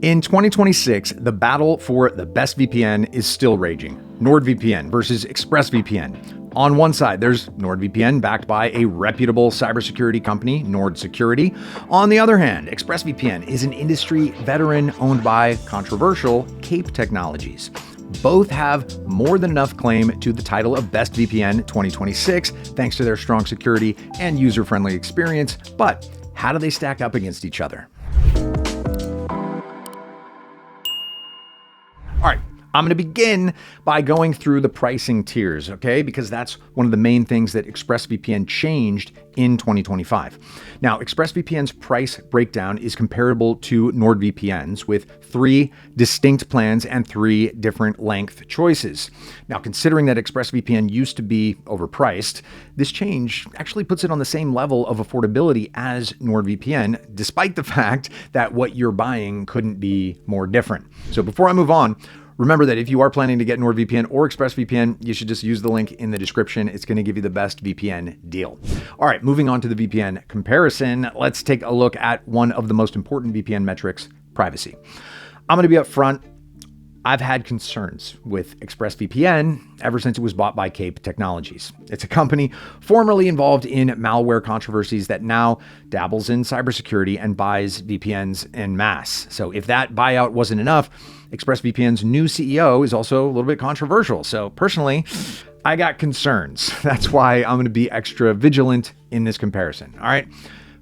In 2026, the battle for the best VPN is still raging. NordVPN versus ExpressVPN. On one side, there's NordVPN backed by a reputable cybersecurity company, Nord Security. On the other hand, ExpressVPN is an industry veteran owned by controversial Cape Technologies. Both have more than enough claim to the title of Best VPN 2026, thanks to their strong security and user-friendly experience. But how do they stack up against each other? All right, I'm going to begin by going through the pricing tiers, okay? Because that's one of the main things that ExpressVPN changed in 2025. Now, ExpressVPN's price breakdown is comparable to NordVPN's with 3 distinct plans and 3 different length choices. Now, considering that ExpressVPN used to be overpriced, this change actually puts it on the same level of affordability as NordVPN, despite the fact that what you're buying couldn't be more different. So before I move on, remember that if you are planning to get NordVPN or ExpressVPN, you should just use the link in the description. It's going to give you the best VPN deal. All right, moving on to the VPN comparison, let's take a look at one of the most important VPN metrics, privacy. I'm going to be upfront. I've had concerns with ExpressVPN ever since it was bought by Cape Technologies. It's a company formerly involved in malware controversies that now dabbles in cybersecurity and buys VPNs en masse. So if that buyout wasn't enough, ExpressVPN's new CEO is also a little bit controversial. So personally, I got concerns. That's why I'm going to be extra vigilant in this comparison. All right.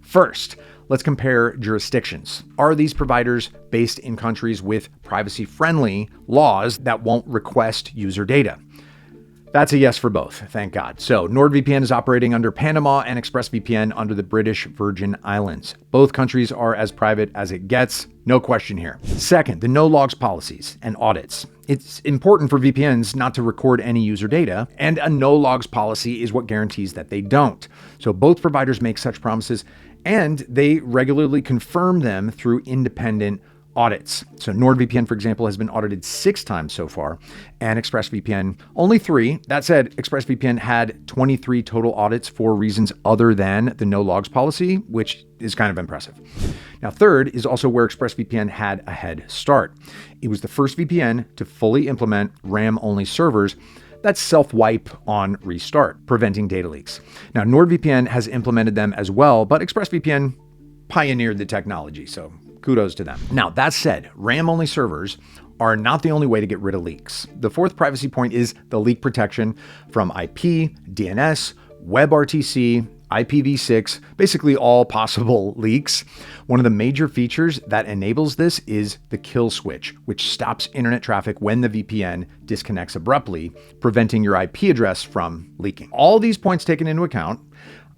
First, let's compare jurisdictions. Are these providers based in countries with privacy-friendly laws that won't request user data? That's a yes for both, thank God. So NordVPN is operating under Panama and ExpressVPN under the British Virgin Islands. Both countries are as private as it gets, no question here. Second, the no logs policies and audits. It's important for VPNs not to record any user data, and a no logs policy is what guarantees that they don't. So both providers make such promises, and they regularly confirm them through independent audits. So NordVPN, for example, has been audited 6 times so far, and ExpressVPN only 3. That said, ExpressVPN had 23 total audits for reasons other than the no logs policy, which is kind of impressive. Now, third is also where ExpressVPN had a head start. It was the first VPN to fully implement RAM-only servers that self-wipe on restart, preventing data leaks. Now, NordVPN has implemented them as well, but ExpressVPN pioneered the technology, so kudos to them. Now, that said, RAM-only servers are not the only way to get rid of leaks. The fourth privacy point is the leak protection from IP, DNS, WebRTC, IPv6, basically all possible leaks. One of the major features that enables this is the kill switch, which stops internet traffic when the VPN disconnects abruptly, preventing your IP address from leaking. All these points taken into account,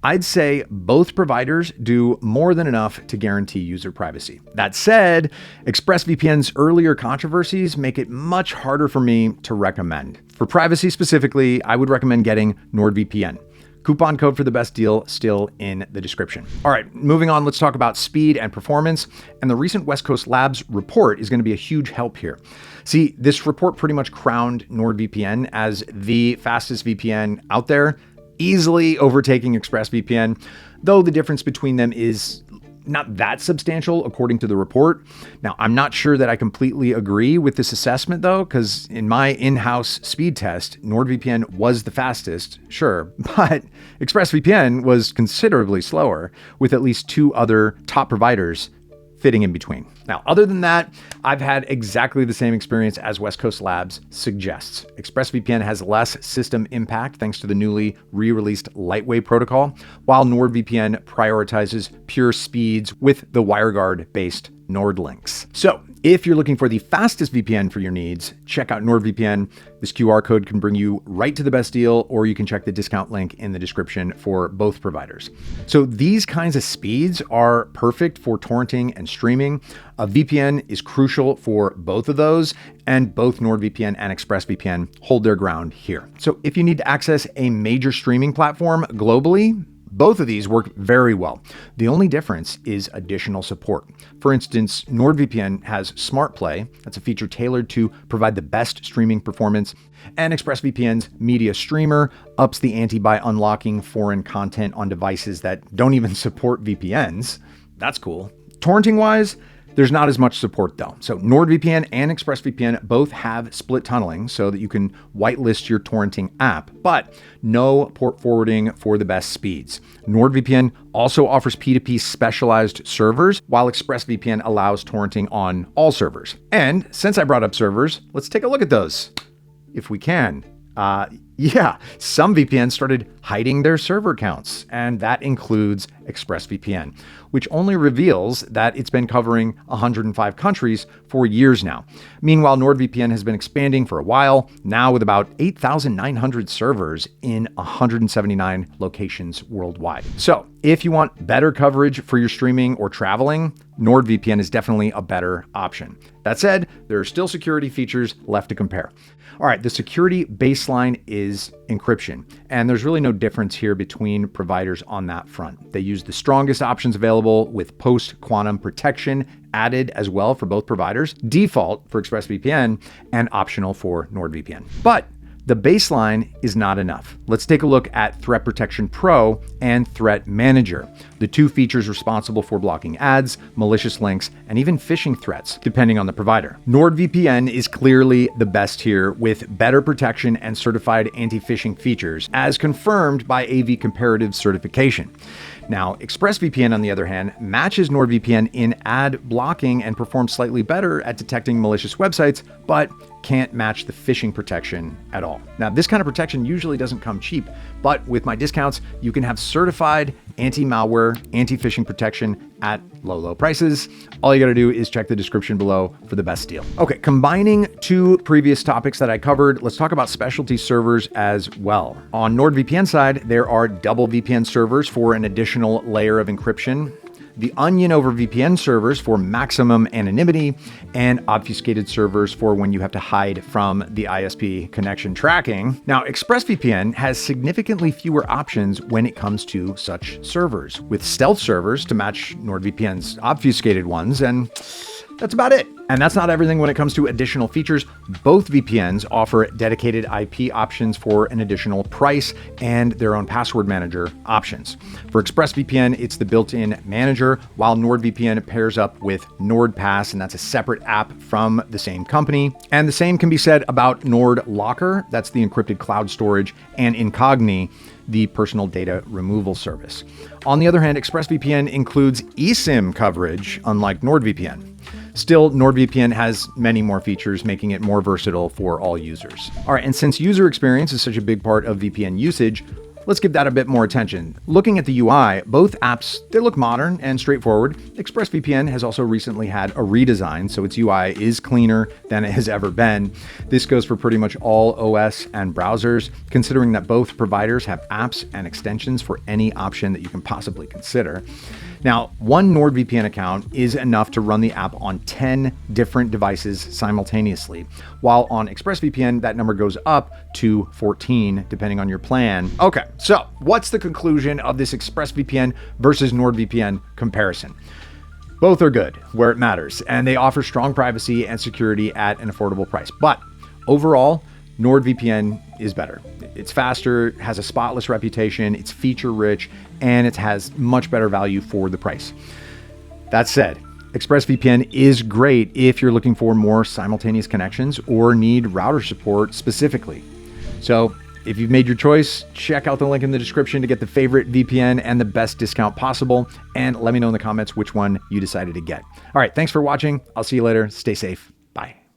I'd say both providers do more than enough to guarantee user privacy. That said, ExpressVPN's earlier controversies make it much harder for me to recommend. For privacy specifically, I would recommend getting NordVPN. Coupon code for the best deal still in the description. All right, moving on, let's talk about speed and performance. And the recent West Coast Labs report is going to be a huge help here. See, this report pretty much crowned NordVPN as the fastest VPN out there, easily overtaking ExpressVPN, though the difference between them is not that substantial according to the report. Now, I'm not sure that I completely agree with this assessment though, because in my in-house speed test, NordVPN was the fastest, sure, but ExpressVPN was considerably slower, with at least 2 other top providers fitting in between. Now, other than that, I've had exactly the same experience as West Coast Labs suggests. ExpressVPN has less system impact thanks to the newly re-released Lightwave protocol, while NordVPN prioritizes pure speeds with the WireGuard-based NordLinks. So, if you're looking for the fastest VPN for your needs, check out NordVPN. This QR code can bring you right to the best deal, or you can check the discount link in the description for both providers. So these kinds of speeds are perfect for torrenting and streaming. A VPN is crucial for both of those, and both NordVPN and ExpressVPN hold their ground here. So if you need to access a major streaming platform globally, both of these work very well. The only difference is additional support. For instance, NordVPN has Smart Play. That's a feature tailored to provide the best streaming performance. And ExpressVPN's Media Streamer ups the ante by unlocking foreign content on devices that don't even support VPNs. That's cool. Torrenting-wise, There's not as much support though. So NordVPN and ExpressVPN both have split tunneling so that you can whitelist your torrenting app, but no port forwarding for the best speeds. NordVPN also offers P2P specialized servers, while ExpressVPN allows torrenting on all servers. And since I brought up servers, let's take a look at those, if we can. Yeah, some VPNs started hiding their server accounts, and that includes ExpressVPN, which only reveals that it's been covering 105 countries for years now. Meanwhile, NordVPN has been expanding for a while, now with about 8,900 servers in 179 locations worldwide. So if you want better coverage for your streaming or traveling, NordVPN is definitely a better option. That said, there are still security features left to compare. All right, the security baseline is encryption, and there's really no difference here between providers on that front. They use the strongest options available with post-quantum protection added as well for both providers, default for ExpressVPN and optional for NordVPN. But the baseline is not enough. Let's take a look at Threat Protection Pro and Threat Manager, the two features responsible for blocking ads, malicious links, and even phishing threats, depending on the provider. NordVPN is clearly the best here with better protection and certified anti-phishing features, as confirmed by AV Comparative certification. Now, ExpressVPN, on the other hand, matches NordVPN in ad blocking and performs slightly better at detecting malicious websites, but can't match the phishing protection at all. Now, this kind of protection usually doesn't come cheap, but with my discounts, you can have certified anti-malware, anti-phishing protection at low prices. All you gotta do is check the description below for the best deal. Okay, combining two previous topics that I covered, let's talk about specialty servers as well. On NordVPN side, there are double VPN servers for an additional layer of encryption, the Onion over VPN servers for maximum anonymity, and obfuscated servers for when you have to hide from the ISP connection tracking. Now, ExpressVPN has significantly fewer options when it comes to such servers, with stealth servers to match NordVPN's obfuscated ones, and that's about it. And that's not everything when it comes to additional features. Both VPNs offer dedicated IP options for an additional price and their own password manager options. For ExpressVPN, it's the built-in manager, while NordVPN pairs up with NordPass, and that's a separate app from the same company. And the same can be said about NordLocker, that's the encrypted cloud storage, and Incogni, the personal data removal service. On the other hand, ExpressVPN includes eSIM coverage, unlike NordVPN. Still, NordVPN has many more features, making it more versatile for all users. All right, and since user experience is such a big part of VPN usage, let's give that a bit more attention. Looking at the UI, both apps, they look modern and straightforward. ExpressVPN has also recently had a redesign, so its UI is cleaner than it has ever been. This goes for pretty much all OS and browsers, considering that both providers have apps and extensions for any option that you can possibly consider. Now, one NordVPN account is enough to run the app on 10 different devices simultaneously, while on ExpressVPN, that number goes up to 14, depending on your plan. Okay, so what's the conclusion of this ExpressVPN versus NordVPN comparison? Both are good where it matters, and they offer strong privacy and security at an affordable price. But overall, NordVPN is better. It's faster, has a spotless reputation, it's feature-rich, and it has much better value for the price. That said, ExpressVPN is great if you're looking for more simultaneous connections or need router support specifically. So if you've made your choice, check out the link in the description to get the favorite VPN and the best discount possible, and let me know in the comments which one you decided to get. All right, thanks for watching. I'll see you later. Stay safe.